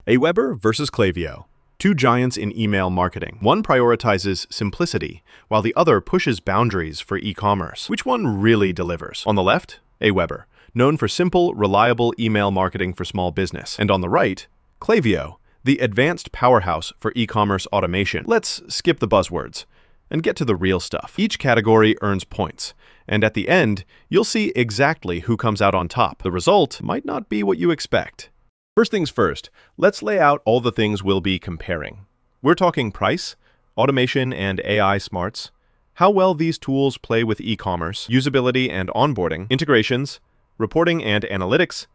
AWeber versus Klaviyo. Two giants in email marketing. One prioritizes simplicity, while the other pushes boundaries for e-commerce. Which one really delivers? On the left, AWeber, known for simple, reliable email marketing for small business. And on the right, Klaviyo, the advanced powerhouse for e-commerce automation. Let's skip the buzzwords and get to the real stuff. Each category earns points, and at the end, you'll see exactly who comes out on top. The result might not be what you expect. First things first, let's lay out all the things we'll be comparing. We're talking price, automation and AI smarts, how well these tools play with e-commerce, usability and onboarding, integrations, reporting and analytics,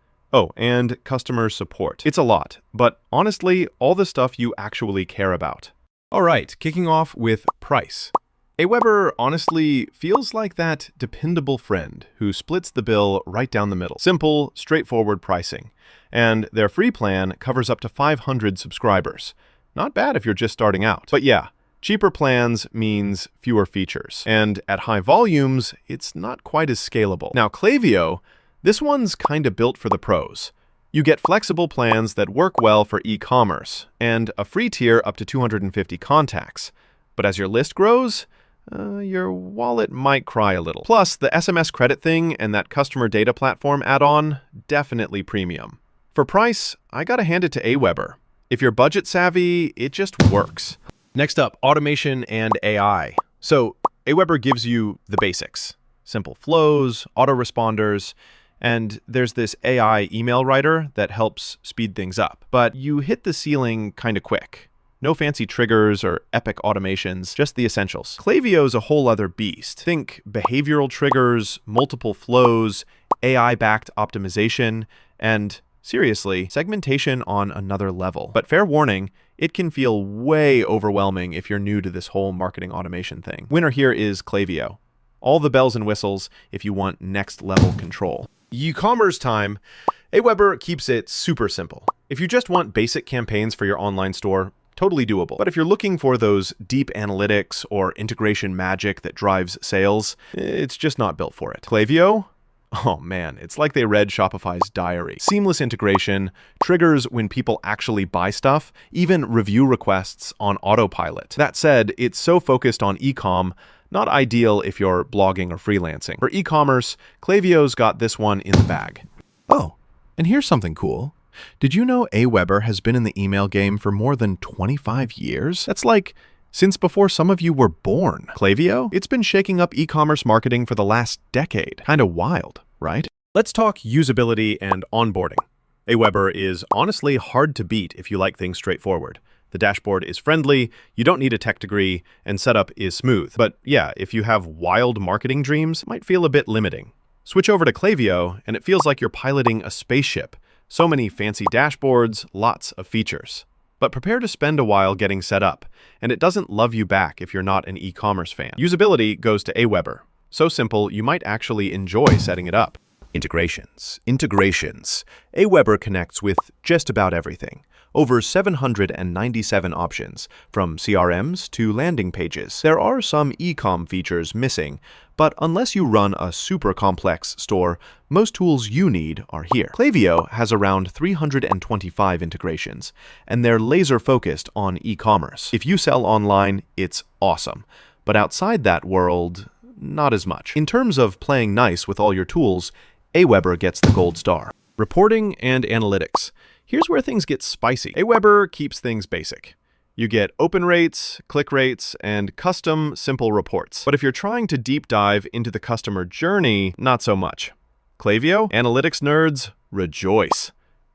and customer support. It's a lot, but honestly, all the stuff you actually care about. All right, kicking off with price. AWeber honestly feels like that dependable friend who splits the bill right down the middle. Simple, straightforward pricing. And their free plan covers up to 500 subscribers. Not bad if you're just starting out. But yeah, cheaper plans means fewer features. And at high volumes, it's not quite as scalable. Now, Klaviyo, this one's kind of built for the pros. You get flexible plans that work well for e-commerce, and a free tier up to 250 contacts. But as your list grows, your wallet might cry a little. Plus, the SMS credit thing and that customer data platform add-on, definitely premium. For price, I gotta hand it to AWeber. If you're budget savvy, it just works. Next up, automation and AI. So, AWeber gives you the basics. Simple flows, autoresponders, and there's this AI email writer that helps speed things up. But you hit the ceiling kind of quick. No fancy triggers or epic automations, just the essentials. Klaviyo's a whole other beast. Think behavioral triggers, multiple flows, AI-backed optimization, and seriously, segmentation on another level. But fair warning, it can feel way overwhelming if you're new to this whole marketing automation thing. Winner here is Klaviyo. All the bells and whistles if you want next level control. E-commerce time. AWeber keeps it super simple. If you just want basic campaigns for your online store, totally doable. But if you're looking for those deep analytics or integration magic that drives sales, it's just not built for it. Klaviyo? Oh man, it's like they read Shopify's diary. Seamless integration, triggers when people actually buy stuff, even review requests on autopilot. That said, it's so focused on e-com, not ideal if you're blogging or freelancing. For e-commerce, Klaviyo's got this one in the bag. Oh, and here's something cool. Did you know AWeber has been in the email game for more than 25 years? That's like since before some of you were born. Klaviyo? It's been shaking up e-commerce marketing for the last decade. Kinda wild, right? Let's talk usability and onboarding. AWeber is honestly hard to beat if you like things straightforward. The dashboard is friendly, you don't need a tech degree, and setup is smooth. But yeah, if you have wild marketing dreams, it might feel a bit limiting. Switch over to Klaviyo, and it feels like you're piloting a spaceship. So many fancy dashboards, lots of features. But prepare to spend a while getting set up, and it doesn't love you back if you're not an e-commerce fan. Usability goes to AWeber. So simple, you might actually enjoy setting it up. Integrations. AWeber connects with just about everything. Over 797 options, from CRMs to landing pages. There are some e-com features missing, but unless you run a super complex store, most tools you need are here. Klaviyo has around 325 integrations, and they're laser-focused on e-commerce. If you sell online, it's awesome. But outside that world, not as much. In terms of playing nice with all your tools, AWeber gets the gold star. Reporting and analytics. Here's where things get spicy. AWeber keeps things basic. You get open rates, click rates, and custom simple reports. But if you're trying to deep dive into the customer journey, not so much. Klaviyo, analytics nerds, rejoice.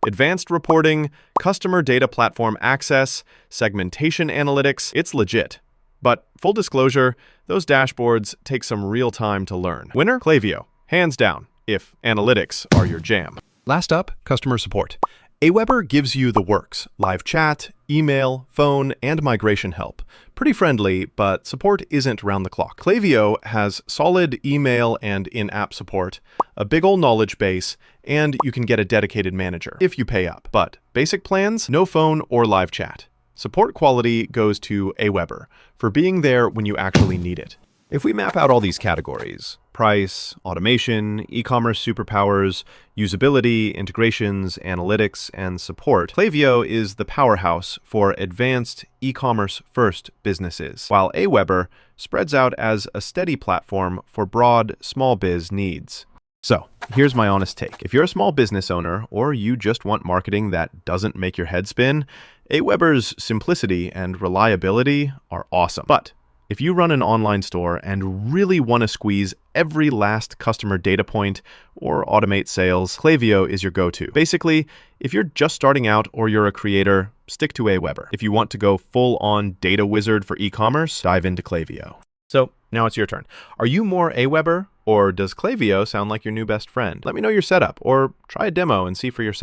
Advanced reporting, customer data platform access, segmentation analytics, it's legit. But full disclosure, those dashboards take some real time to learn. Winner? Klaviyo, hands down, if analytics are your jam. Last up, customer support. AWeber gives you the works: live chat, email, phone, and migration help. Pretty friendly, but support isn't round the clock. Klaviyo has solid email and in-app support, a big ol' knowledge base, and you can get a dedicated manager if you pay up. But basic plans, no phone or live chat. Support quality goes to AWeber for being there when you actually need it. If we map out all these categories, price, automation, e-commerce superpowers, usability, integrations, analytics, and support, Klaviyo is the powerhouse for advanced e-commerce first businesses, while AWeber spreads out as a steady platform for broad small biz needs. So, here's my honest take. If you're a small business owner or you just want marketing that doesn't make your head spin, AWeber's simplicity and reliability are awesome. But if you run an online store and really want to squeeze every last customer data point or automate sales, Klaviyo is your go-to. Basically, if you're just starting out or you're a creator, stick to AWeber. If you want to go full-on data wizard for e-commerce, dive into Klaviyo. So now it's your turn. Are you more AWeber, or does Klaviyo sound like your new best friend? Let me know your setup or try a demo and see for yourself.